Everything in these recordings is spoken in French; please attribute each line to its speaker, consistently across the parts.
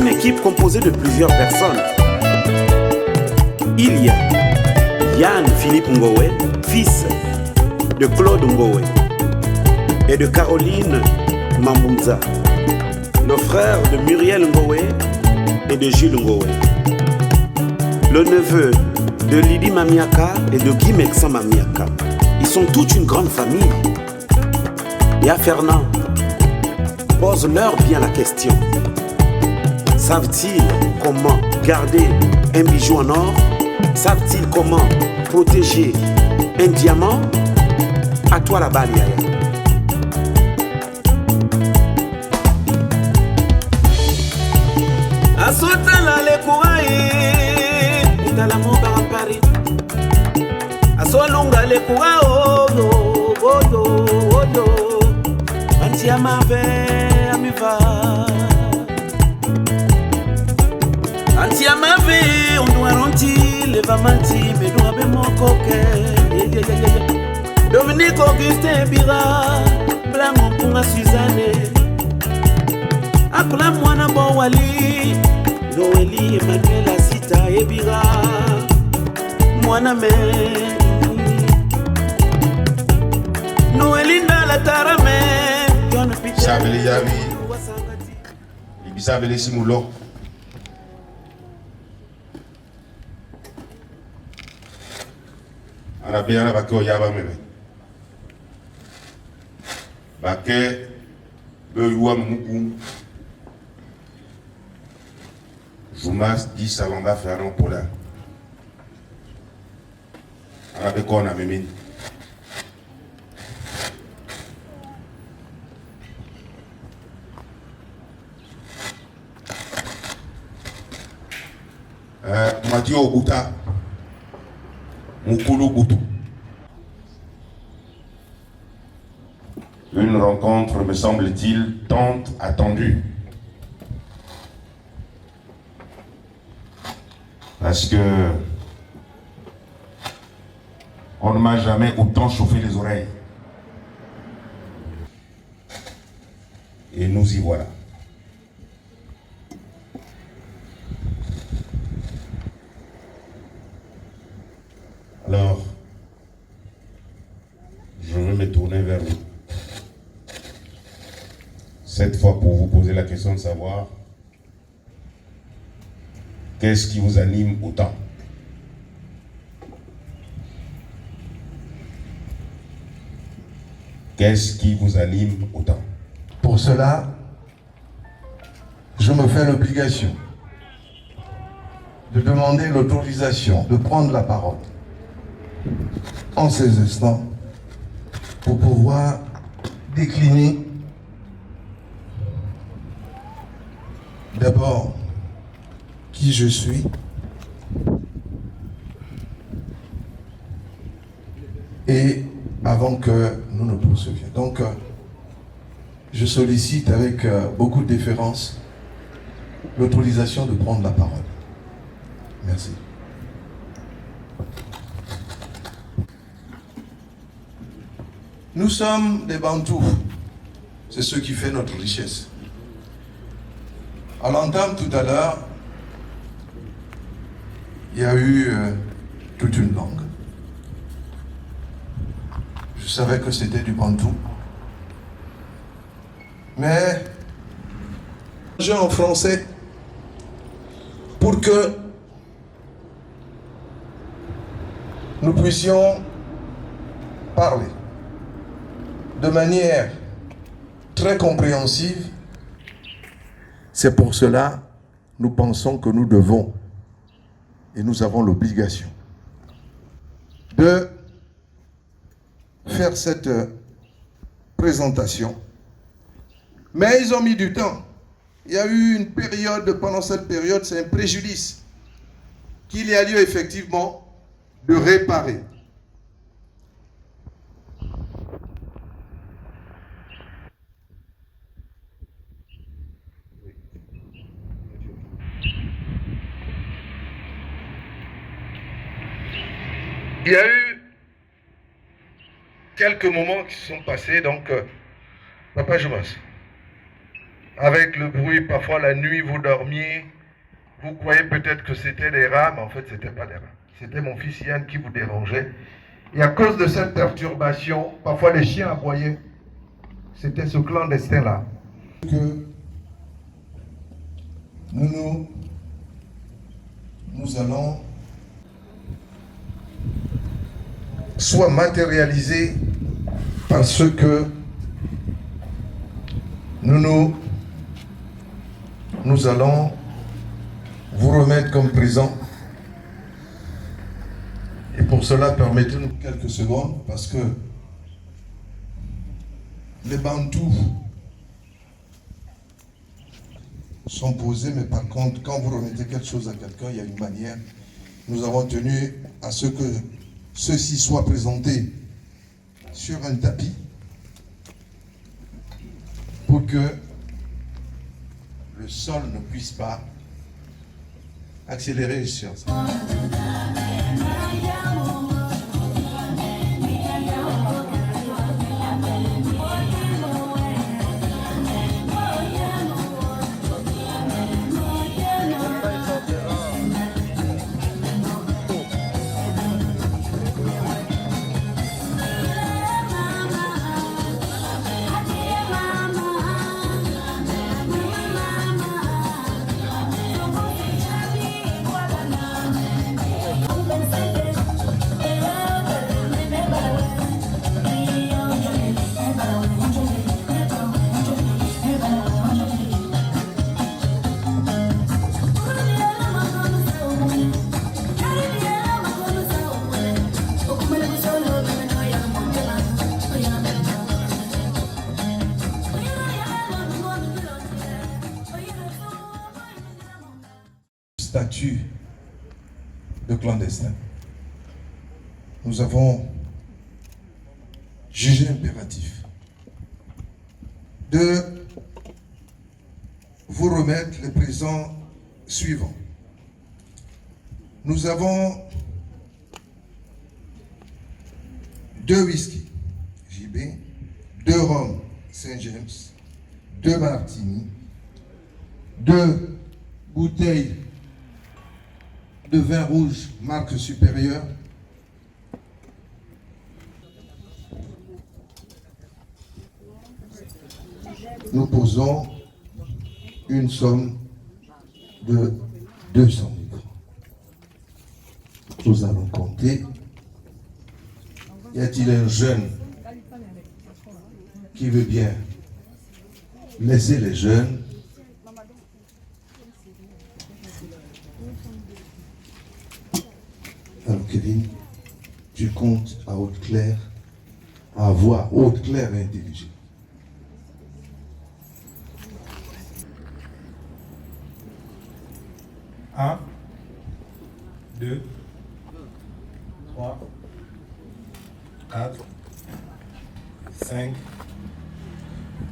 Speaker 1: une équipe composée de plusieurs personnes. Il y a Yann Philippe Ngowe, fils de Claude Ngowe et de Caroline Mambunza, le frère de Muriel Ngowe et de Jules Ngowe, le neveu de Lydie Mamiaka et de Guy Mexan Mamiaka. Ils sont toute une grande famille. Et à Fernand, pose-leur bien la question. Savent-ils comment garder un bijou en or? Savent-ils comment protéger un diamant? À toi la balle, Yaya. Asotala le kouaï, itala moka à Paris. Asolunga le kouaï, Antiama ve amiva. Antiama ve on doit renti le vamanti mais doit be mon coquet. Dominique Augustin Bira, Blanc pour Suzanne. Akula mwana bo wali, Noeli Emmanuel Asita Ebira, mwana me. Noeli Ndala Tarame.
Speaker 2: Sabele yavi, ibisabele simulo. Arabia bake oyaba meme. Bake be yuwa muku. Joumas 10 Salamba Ferrand Pola. Arabe kona memini. Mathieu Oguta, Mukulu Boutou. Une rencontre, me semble-t-il, tant attendue. Parce que on ne m'a jamais autant chauffé les oreilles. Et nous y voilà. Alors, je vais me tourner vers vous. Cette fois pour vous poser la question de savoir qu'est-ce qui vous anime autant? Qu'est-ce qui vous anime autant?
Speaker 3: Pour cela, je me fais l'obligation de demander l'autorisation de prendre la parole en ces instants pour pouvoir décliner d'abord qui je suis, et avant que nous ne poursuivions. Donc, je sollicite avec beaucoup de déférence l'autorisation de prendre la parole. Merci. Nous sommes des Bantous. C'est ce qui fait notre richesse. À l'entame tout à l'heure, il y a eu toute une langue. Je savais que c'était du Bantou. Mais, je en français pour que nous puissions parler de manière très compréhensive. C'est pour cela nous pensons que nous devons et nous avons l'obligation de faire cette présentation. Mais ils ont mis du temps. Il y a eu une période, pendant cette période, c'est un préjudice qu'il y a lieu effectivement de réparer. Il y a eu quelques moments qui se sont passés, donc, Papa Joumas, avec le bruit, parfois la nuit vous dormiez, vous croyez peut-être que c'était des rats, mais en fait c'était pas des rats. C'était mon fils Yann qui vous dérangeait. Et à cause de cette perturbation, parfois les chiens aboyaient. C'était ce clandestin-là. Que nous allons soit matérialiser parce que nous allons vous remettre comme présent. Et pour cela, permettez-nous quelques secondes parce que les bantous sont posés, mais par contre, quand vous remettez quelque chose à quelqu'un, il y a une manière. Nous avons tenu à ce que ceci soit présenté sur un tapis pour que le sol ne puisse pas accélérer les sciences. Statut de clandestin. Nous avons jugé impératif de vous remettre les présents suivants. Nous avons 2 whisky JB, 2 rhum Saint James, 2 martini, 2 bouteilles de vin rouge marque supérieure, nous posons une somme de 200 000 francs. Nous allons compter. Y a-t-il un jeune qui veut bien laisser les jeunes? Alors Kevin, tu comptes à haute claire, à voix haute claire et intelligente.
Speaker 4: Un, 2, 3, 4, 5,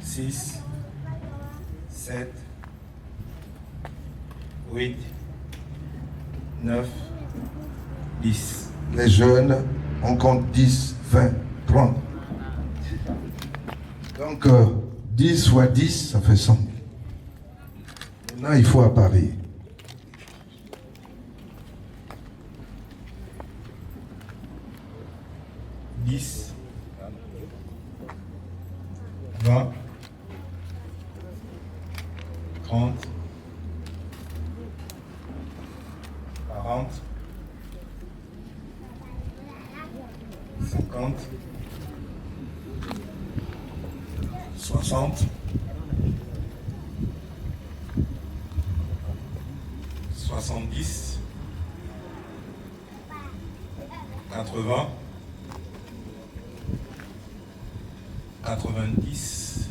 Speaker 4: 6, 7, 8, 9, 10.
Speaker 3: Les jeunes, on compte 10, 20, 30. Donc 10 fois 10, ça fait 100 000. Maintenant, il faut apparier.
Speaker 4: Dix, 20, 30, 40, 50, 60, 70, 80, 90.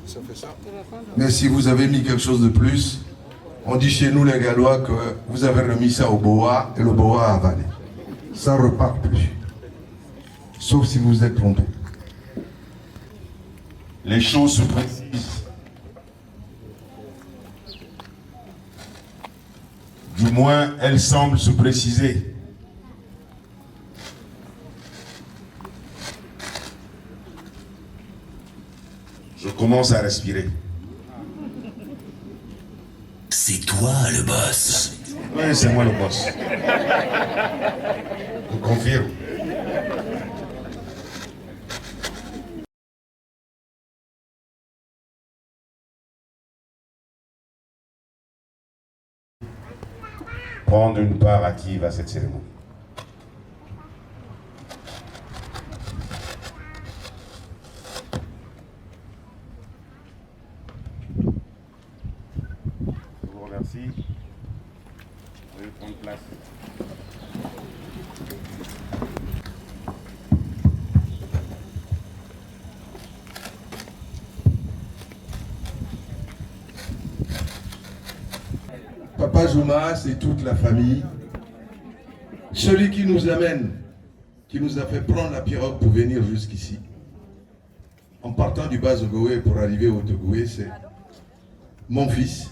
Speaker 3: Ça fait ça. Mais si vous avez mis quelque chose de plus, on dit chez nous les Gallois que vous avez remis ça au boa et le boa a avalé. Ça repart plus. Sauf si vous êtes trompé.
Speaker 2: Les choses se précisent. Du moins, elles semblent se préciser. Je commence à respirer.
Speaker 5: C'est toi le boss.
Speaker 2: Oui, c'est moi le boss. Je confirme. Prendre une part active à cette cérémonie. Je vous remercie. Veuillez prendre place.
Speaker 3: Papa Joumas et toute la famille, celui qui nous amène, qui nous a fait prendre la pirogue pour venir jusqu'ici, en partant du bas Ogoué pour arriver au Togoué, c'est mon fils,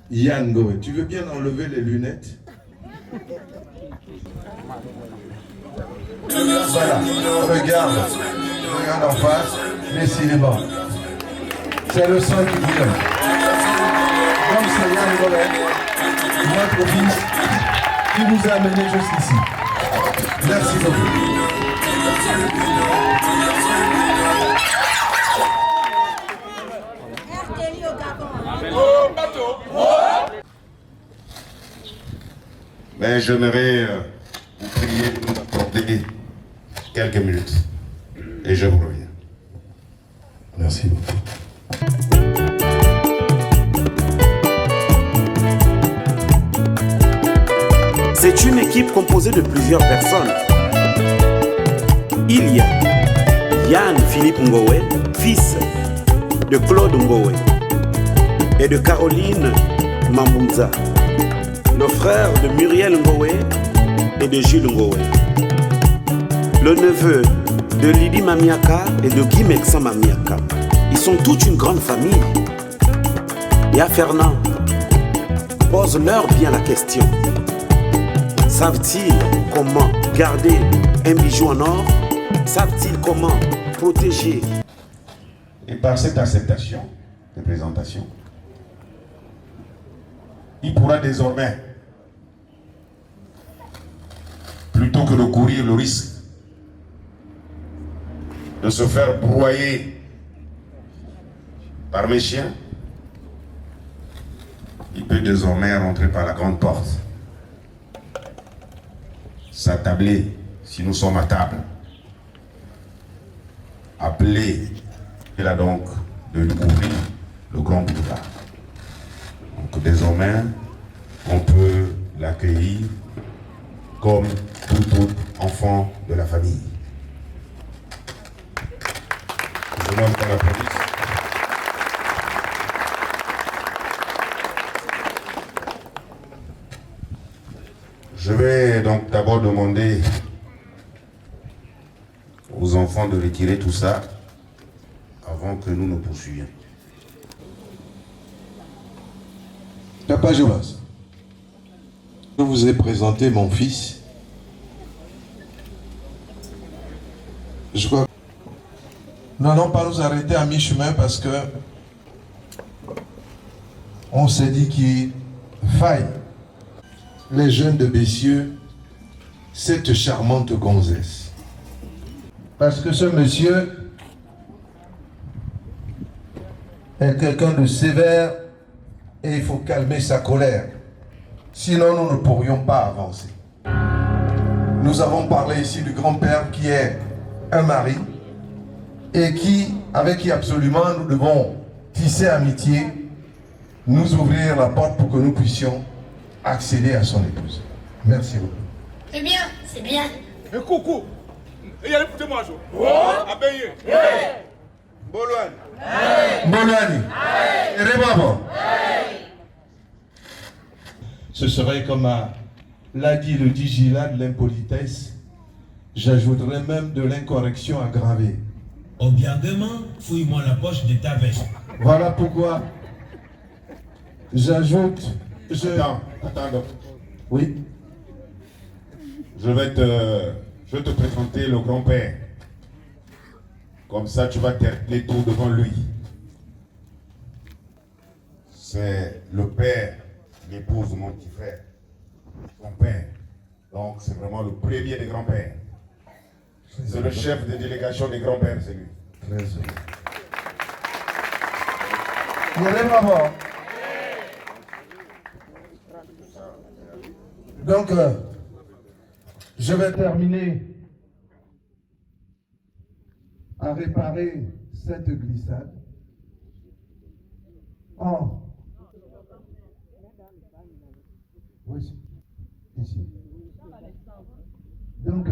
Speaker 3: Yann Ngoué. Tu veux bien enlever les lunettes? Voilà, regarde en face, décidément. C'est le sang qui vient. Comme c'est Yann Ngoué, notre fils, qui nous a amenés jusqu'ici. Merci beaucoup.
Speaker 2: Mais j'aimerais vous prier de nous accorder quelques minutes. Et je vous reviens.
Speaker 3: Merci beaucoup.
Speaker 1: C'est une équipe composée de plusieurs personnes. Il y a Yann Philippe Ngoué, fils de Claude Ngoué et de Caroline Mambouza, le frère de Muriel Ngoué et de Jules Ngoué, le neveu de Lydie Mamiaka et de Guy Mexan Mamiaka. Ils sont toute une grande famille. Et à Fernand, pose-leur bien la question. Savent-ils comment garder un bijou en or? Savent-ils comment protéger?
Speaker 2: Et par cette acceptation de présentation, il pourra désormais, plutôt que de courir le risque de se faire broyer par mes chiens, il peut désormais rentrer par la grande porte, s'attabler si nous sommes à table, appeler, et là donc de découvrir le grand boulevard. Donc désormais, on peut l'accueillir comme tout autre enfant de la famille. Je demande qu'on l'applaudisse. Je vais donc d'abord demander aux enfants de retirer tout ça avant que nous nous poursuivions.
Speaker 3: Papa Jonas, je vous ai présenté mon fils. Je crois que nous n'allons pas nous arrêter à mi-chemin parce que on s'est dit qu'il faille les jeunes de Bessieux cette charmante gonzesse. Parce que ce monsieur est quelqu'un de sévère et il faut calmer sa colère. Sinon, nous ne pourrions pas avancer. Nous avons parlé ici du grand-père qui est un mari et avec qui absolument nous devons tisser amitié, nous ouvrir la porte pour que nous puissions accéder à son épouse. Merci beaucoup.
Speaker 6: C'est bien, c'est bien.
Speaker 7: Et coucou. Et allez écoutez moi, Jo. Abeyé. Bolouane.
Speaker 3: Bolani. Rebabo. Ce serait comme l'a dit le dit Gilad, l'impolitesse. J'ajouterais même de l'incorrection aggravée.
Speaker 5: Obligatoirement, fouille-moi la poche de ta veste.
Speaker 3: Voilà pourquoi j'ajoute...
Speaker 2: Attends, donc.
Speaker 3: Oui.
Speaker 2: Je vais te présenter le grand-père. Comme ça, tu vas t'appeler tout devant lui. c'est le père, l'épouse de mon petit frère, son père. Donc c'est vraiment le premier des grands-pères. C'est le chef de délégation des grands-pères, c'est lui.
Speaker 3: Très heureux. Vous allez m'avoir. Donc, je vais terminer à réparer cette glissade en... Oui, ici. Donc,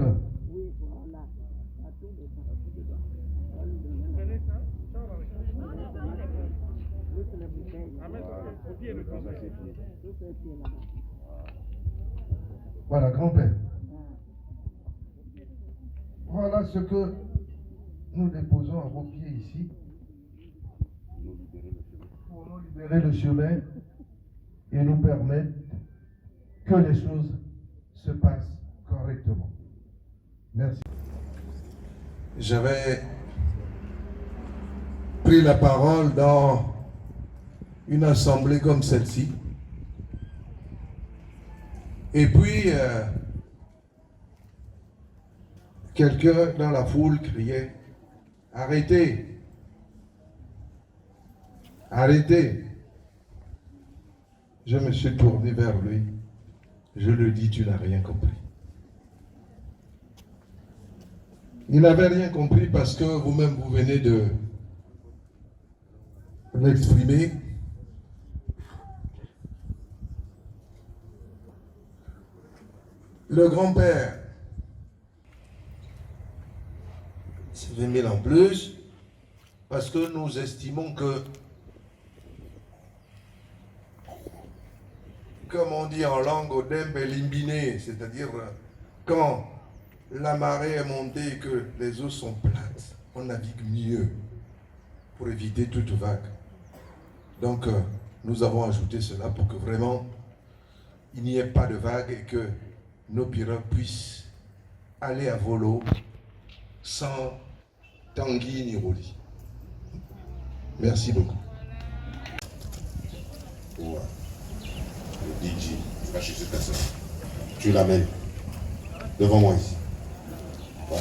Speaker 3: voilà, grand-père. Voilà ce que nous déposons à vos pieds ici pour nous libérer le chemin et nous permettre que les choses se passent correctement. Merci. J'avais pris la parole dans une assemblée comme celle-ci. Et puis, quelqu'un dans la foule criait « Arrêtez! Arrêtez !» Je me suis tourné vers lui. Je lui ai dit « Tu n'as rien compris. » Il n'avait rien compris parce que vous-même, vous venez de l'exprimer. Le grand-père, c'est 20 000 en plus, parce que nous estimons que, comme on dit en langue odembe limbiné, c'est-à-dire quand la marée est montée et que les eaux sont plates, on navigue mieux pour éviter toute vague. Donc, nous avons ajouté cela pour que vraiment il n'y ait pas de vague et que nos pirogues puissent aller à volo sans tanguy ni roulis. Merci beaucoup.
Speaker 2: Ouais. Le DJ, tu vas chez cette personne. Tu l'amènes devant moi ici. Ouais.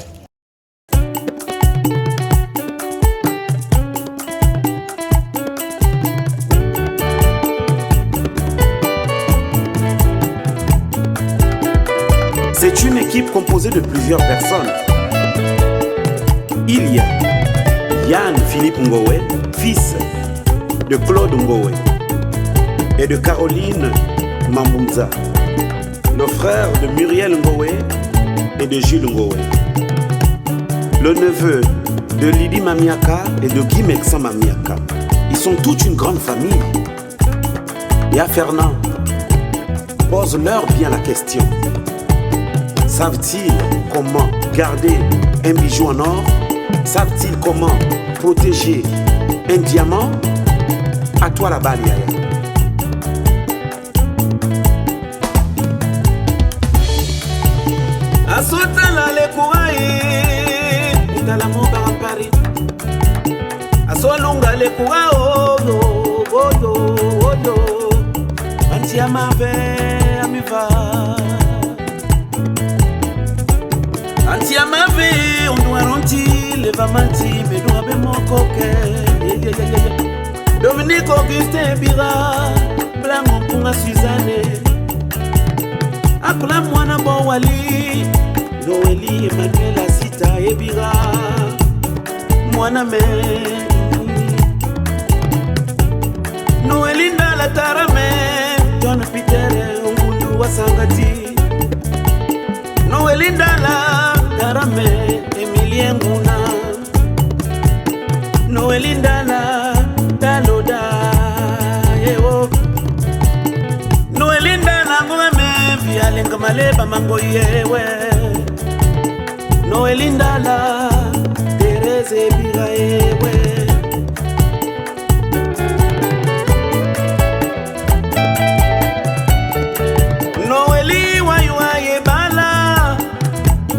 Speaker 1: C'est une équipe composée de plusieurs personnes. Il y a Yann Philippe Ngowe, fils de Claude Ngowe et de Caroline Mambouza, le frère de Muriel Ngowe et de Jules Ngowe, le neveu de Lydie Mamiaka et de Guy Mexan Mamiaka. Ils sont toute une grande famille. Et à Fernand, pose-leur bien la question. Savent-ils comment garder un bijou en or? Savent-ils comment protéger un diamant? À toi la balle, Yaya. Asotala le kouaï, utala moba en Paris. Asolunga le kouaï, oh yo, oh yo. Antiama ve amiva. Antiama ve on doit renti le vamanti me doit be mon coquet. Dominique Augustin Bira, Blanc Punga Suzanne. Akula mwana Bowali, Noeli Emmanuel Asita Ebira, mwana me. Noeli Ndala Tarame, John Peter Ungundu Wasangati. Noeli Ndala Tarame, Emilien Nguna. Noeli Ndala Taloda Yeo. Noeli Ndala Ngweme Vialenga Maleba Mango Yewe. Noeli Ndala Tereze Bira Yewe. Noeli Waywa Yebala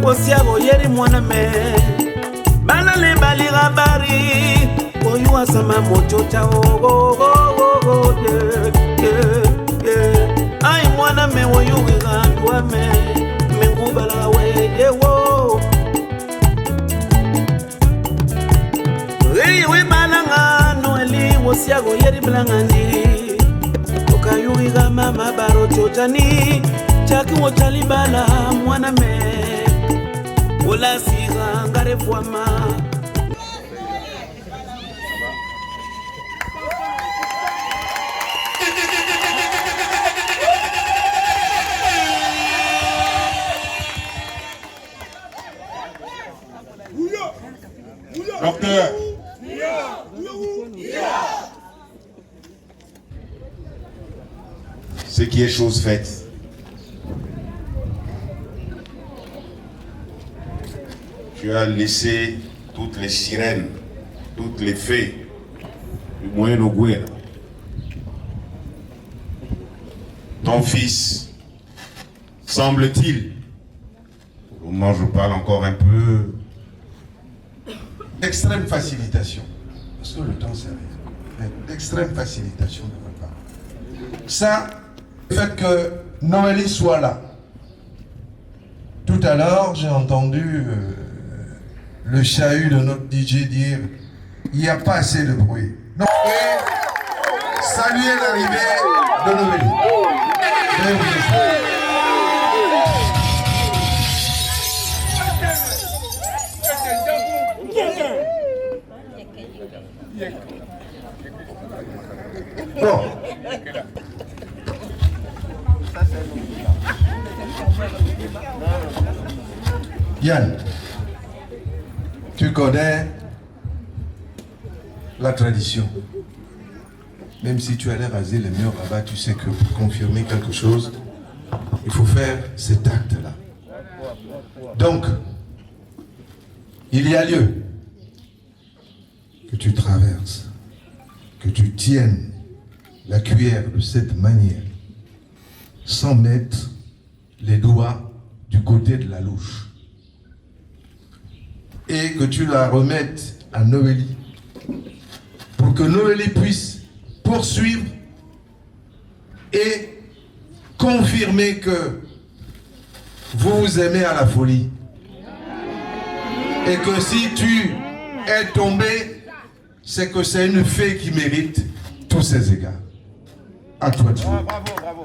Speaker 1: Osiago Yeri Mwana Me Bala Le Bali Rabari oyu asama mochocha oh yeah. Ai mwana me oyu gandwa me mengubala we yewo we balanga noeli wosiago yeri blanga ndiri okayugi gama mabaro chotani chaki wochalibala mwana me ola siga ngare fuama
Speaker 2: Docteur. Ce qui est chose faite. Tu as laissé toutes les sirènes, toutes les fées du Moyen-Oguera. Ton fils, semble-t-il, au moment je parle encore un peu,
Speaker 3: Extrême facilitation. Parce que le temps s'arrête. Extrême facilitation de ma part. Ça, le fait que Noélie soit là. Tout à l'heure, j'ai entendu le chahut de notre DJ dire il n'y a pas assez de bruit. Non, et saluer l'arrivée de Noélie. Bon. Yann, tu connais la tradition. Même si tu allais raser les murs là-bas, tu sais que pour confirmer quelque chose, il faut faire cet acte-là. Donc, il y a lieu que tu traverses, que tu tiennes la cuillère de cette manière, sans mettre les doigts du côté de la louche. Et que tu la remettes à Noélie, pour que Noélie puisse poursuivre et confirmer que vous vous aimez à la folie. Et que si tu es tombé, c'est que c'est une fée qui mérite tous ses égards. À toi, Dieu.
Speaker 7: Bravo, bravo.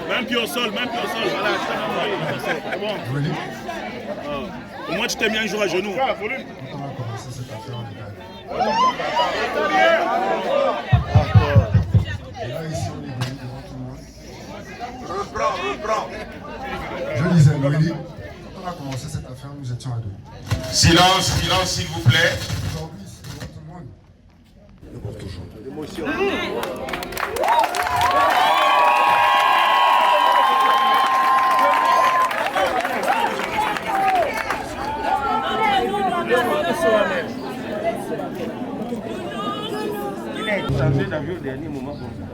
Speaker 7: Même pied au sol, voilà. C'est bon. Au moins tu t'es mis un jour à genoux.
Speaker 2: Reprends.
Speaker 6: Je disais, Noélie, quand on a commencé cette affaire, nous étions à deux.
Speaker 2: Silence, s'il vous plaît.
Speaker 6: Aujourd'hui, c'est pour tout le monde.
Speaker 3: Et pour toujours.
Speaker 8: Changé d'avion au dernier moment comme ça.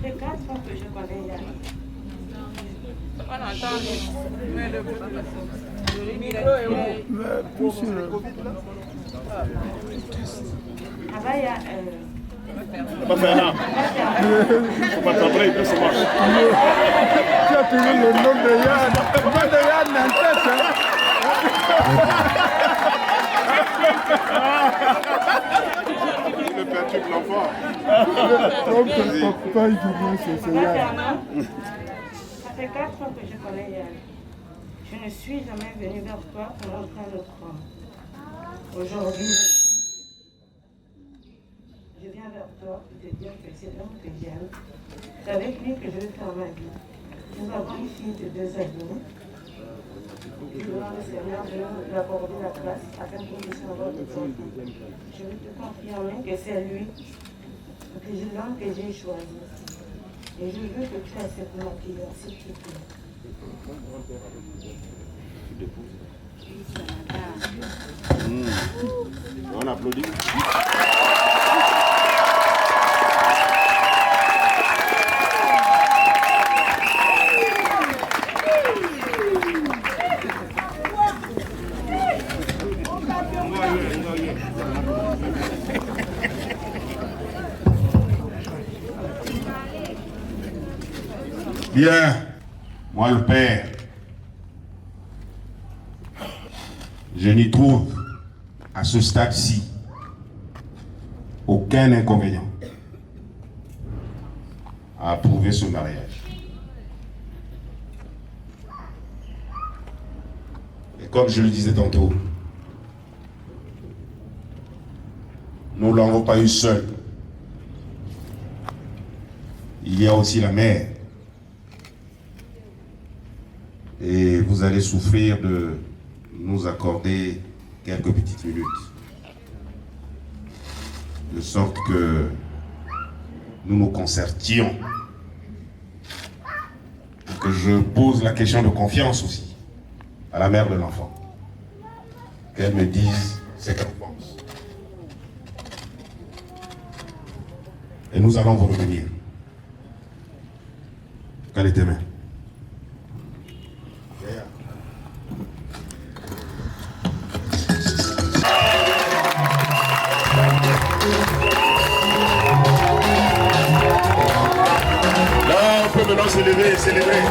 Speaker 9: C'est 4 fois que je connais Yann. Avant, il y a
Speaker 7: C'est pas Fernand. Faut pas t'appeler, il peut se voir.
Speaker 6: Tu as toujours le nom de Yann. Pas de Yann en tête.
Speaker 7: Le perturbe l'enfant.
Speaker 6: Donc, papa, il dit c'est Yann.
Speaker 9: Ça fait 4 ans que je connais Yann. Je ne suis jamais venue vers toi pour montrer le croix. Aujourd'hui, je viens vers toi pour te dire que c'est l'homme que j'aime. C'est avec lui que je vais faire ma vie. Nous avons une fille de 2 années. Je demande au Seigneur de nous accorder la grâce afin que nous puissions avoir des enfants. Je veux te confirmer que c'est lui, l'homme que j'ai choisi. Et je veux que tu acceptes ma prière, s'il te plaît.
Speaker 7: On applaudit.
Speaker 2: Bien, moi le père, je n'y trouve à ce stade-ci aucun inconvénient à approuver ce mariage. Et comme je le disais tantôt, nous ne l'avons pas eu seul. Il y a aussi la mère. Et vous allez souffrir de nous accorder quelques petites minutes. De sorte que nous nous concertions. Et que je pose la question de confiance aussi à la mère de l'enfant. Qu'elle me dise ce qu'elle pense. Et nous allons vous revenir. Quelle est tes mains?
Speaker 7: Là, on peut maintenant s'élever, célébrer.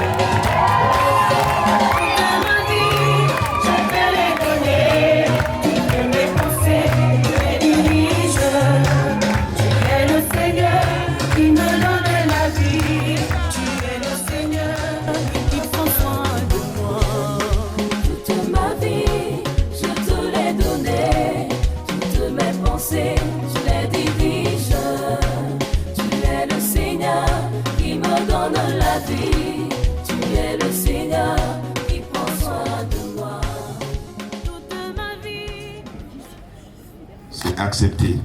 Speaker 2: Accepter.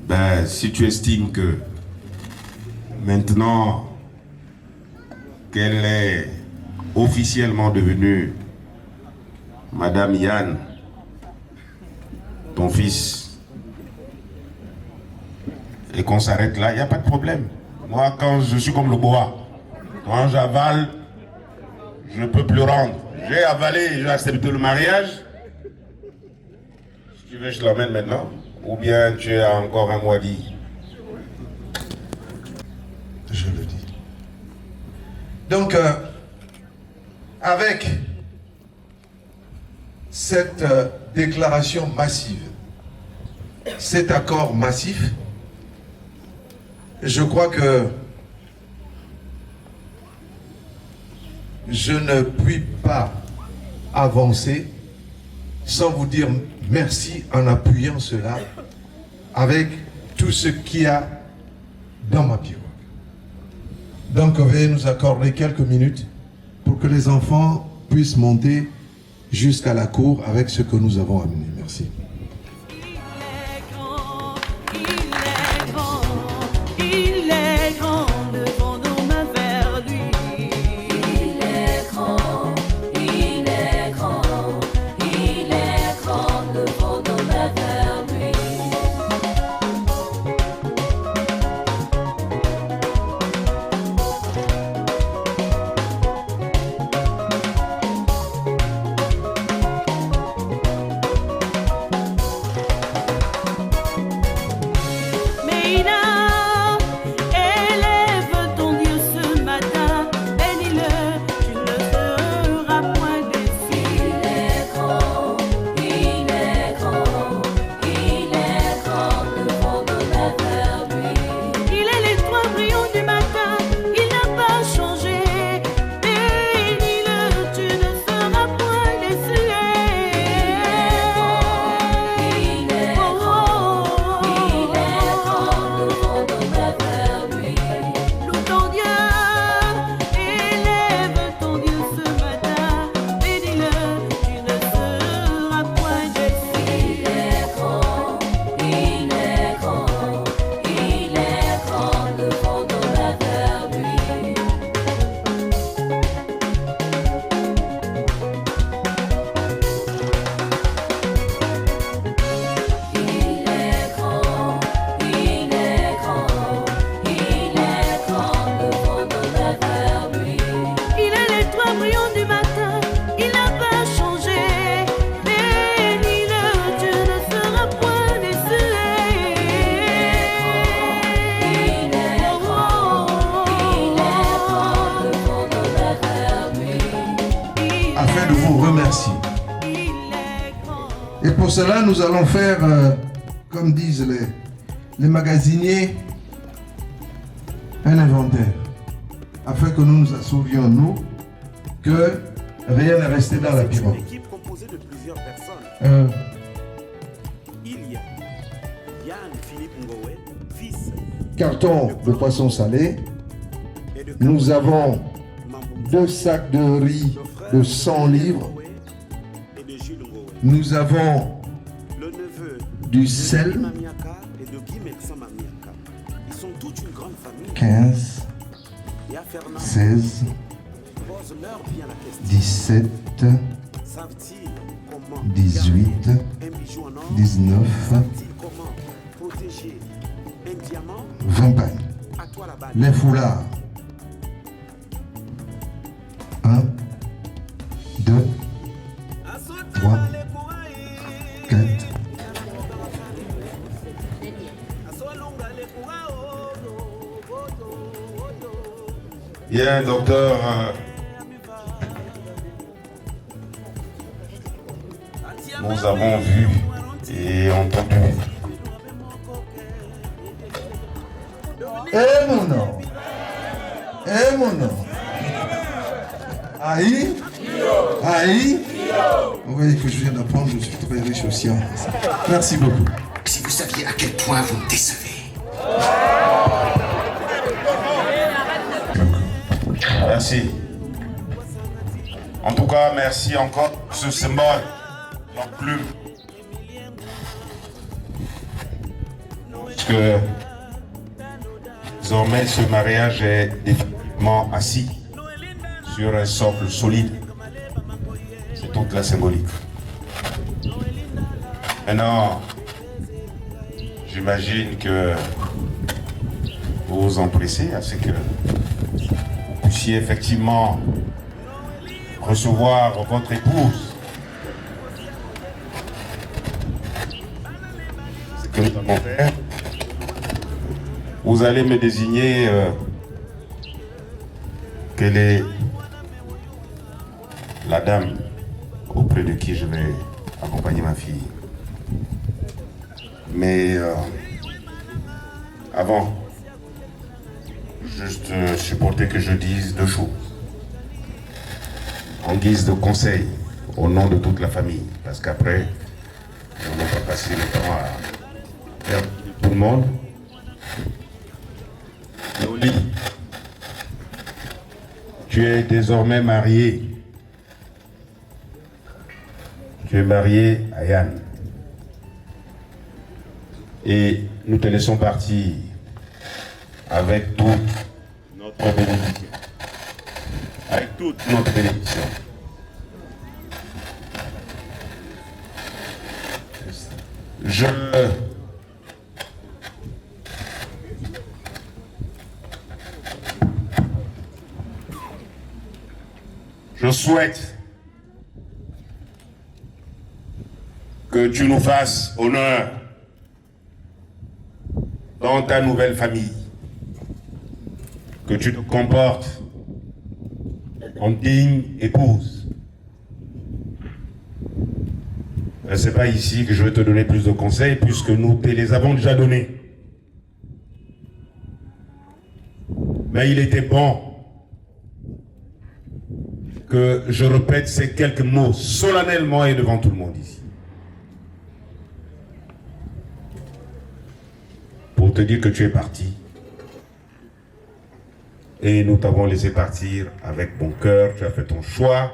Speaker 2: Ben, si tu estimes que maintenant qu'elle est officiellement devenue Madame Yann, ton fils, et qu'on s'arrête là, il n'y a pas de problème. Moi, quand je suis comme le boa, quand j'avale, je ne peux plus rendre. J'ai avalé, j'ai accepté le mariage. Tu veux que je l'emmène maintenant? Ou bien tu as encore un mois dit?
Speaker 3: Je le dis. Donc, avec cette déclaration massive, cet accord massif, je crois que je ne puis pas avancer sans vous dire merci en appuyant cela avec tout ce qu'il y a dans ma pirogue. Donc, veuillez nous accorder quelques minutes pour que les enfants puissent monter jusqu'à la cour avec ce que nous avons amené. Merci. pour cela, nous allons faire, comme disent les magasiniers, un inventaire, afin que nous nous assurions, nous, que rien n'est resté dans la pirogue.
Speaker 1: C'est une équipe composée de plusieurs personnes. Il y a Yann Philippe Ngowe, fils.
Speaker 3: Carton de poisson salé. Nous avons 2 sacs de riz de 100 livres. Nous avons
Speaker 1: Le neveu
Speaker 3: du sel,
Speaker 1: Mamiaka et de Guy Mexan Mamiaka. Ils sont toute une grande famille.
Speaker 3: 15,
Speaker 1: Et à Fernand,
Speaker 3: 16,
Speaker 1: pose-leur bien la question.
Speaker 3: 17,
Speaker 1: Savent-ils comment
Speaker 3: 18,
Speaker 1: garder un bijou en or?
Speaker 3: 19,
Speaker 1: Savent-ils comment protéger un diamant?
Speaker 3: 20 pagnes.
Speaker 1: À toi la balle.
Speaker 3: Les foulards. 1, 2, 3, 4,
Speaker 2: Bien, docteur. Nous avons vu et entendu.
Speaker 3: Eh mon nom. Eh mon nom. Aïe. Aïe. Vous voyez que je viens d'apprendre, je suis très riche aux sciences. Merci beaucoup.
Speaker 10: Si vous saviez à quel point vous me décevez.
Speaker 2: Merci. En tout cas, merci encore pour ce symbole, la plume. Parce que désormais, ce mariage est définitivement assis sur un socle solide. C'est toute la symbolique. Maintenant, j'imagine que vous vous empressez à ce que vous puissiez effectivement recevoir votre épouse. Ce que nous allons faire, vous allez me désigner quelle est la dame auprès de qui je vais accompagner ma fille. Mais avant, juste supporter que je dise 2 choses. En guise de conseil, au nom de toute la famille. Parce qu'après, on ne va pas passer le temps à faire tout le monde. Loli, tu es désormais marié. Tu es marié à Yann. Et nous te laissons partir avec toute notre bénédiction. Avec toute notre bénédiction. Je souhaite que tu nous fasses honneur dans ta nouvelle famille, que tu te comportes en digne épouse. Ce n'est pas ici que je vais te donner plus de conseils puisque nous te les avons déjà donnés. Mais il était bon que je répète ces quelques mots solennellement et devant tout le monde ici. Pour te dire que tu es parti. Et nous t'avons laissé partir avec bon cœur. Tu as fait ton choix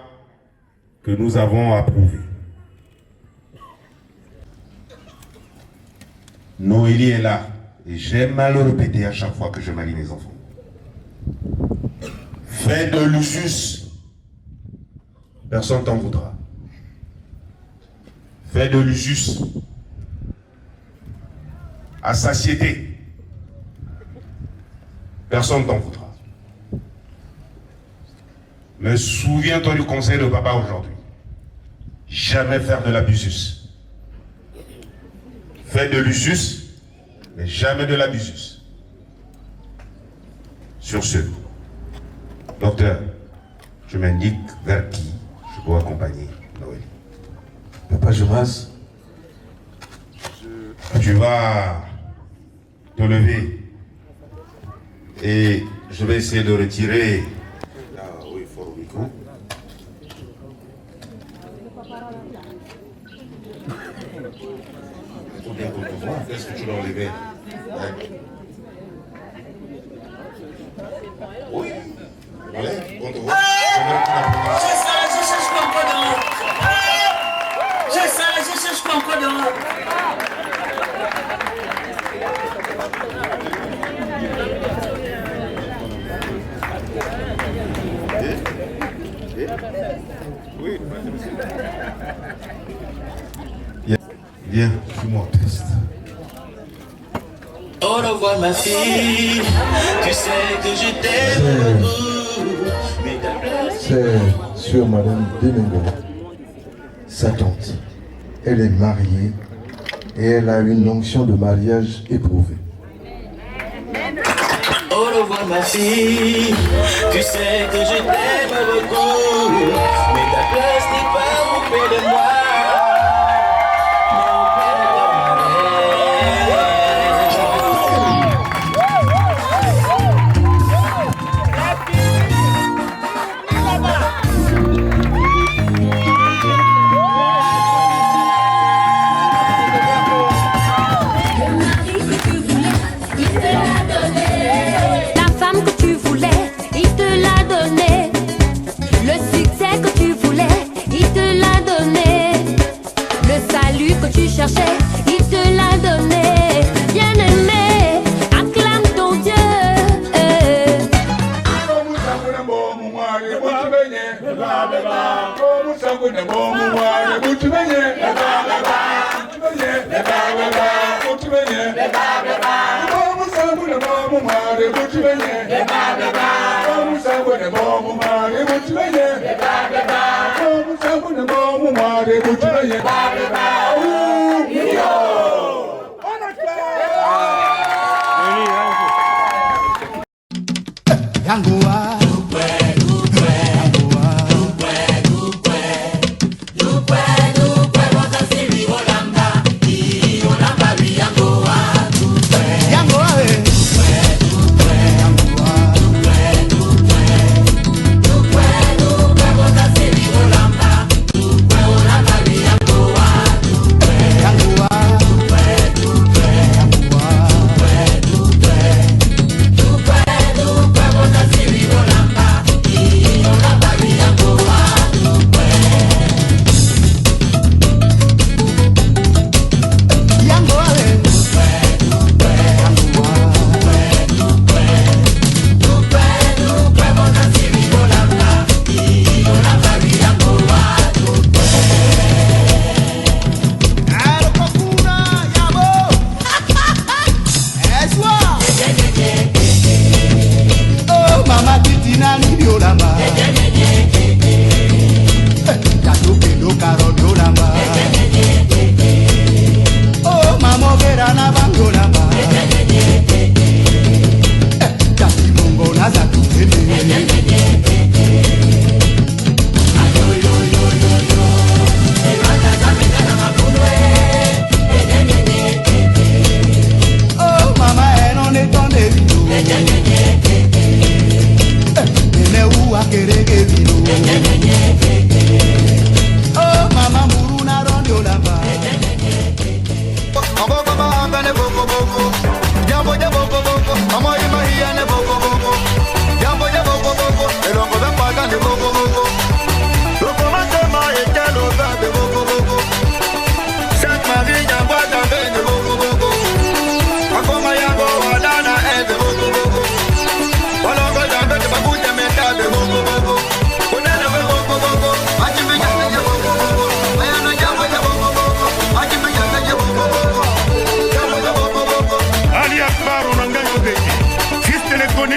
Speaker 2: que nous avons approuvé. Noélie est là. Et j'aime à le répéter à chaque fois que je marie mes enfants. Fais de l'usus. Personne t'en voudra. Fais de l'usus. À satiété. Personne t'en voudra. Mais souviens-toi du conseil de papa aujourd'hui. Jamais faire de l'abusus. Fais de l'usus, mais jamais de l'abusus. Sur ce, docteur, je m'indique vers qui je dois accompagner Noélie.
Speaker 3: Papa Jonas,
Speaker 2: Tu vas te lever et je vais essayer de retirer. Là où il faut le micro. Il faut bien qu'on te voit. Est-ce que tu l'as enlevé? Oui. Allez, on te voit.
Speaker 10: Je cherche pas encore dehors. Je cherche pas encore dehors.
Speaker 2: Viens, fais-moi un test.
Speaker 10: Au revoir ma fille, tu sais que je t'aime beaucoup.
Speaker 3: C'est sur Madame Demengo, sa tante. Elle est mariée et elle a une onction de mariage éprouvée.
Speaker 10: Au revoir ma fille, tu sais que je t'aime beaucoup. Mais ta place n'est pas auprès de moi.
Speaker 11: Il te l'a donné, bien aimé, acclame ton Dieu.
Speaker 12: Yangoa,
Speaker 7: Ali Akbar, on a gagné. Fils de l'école,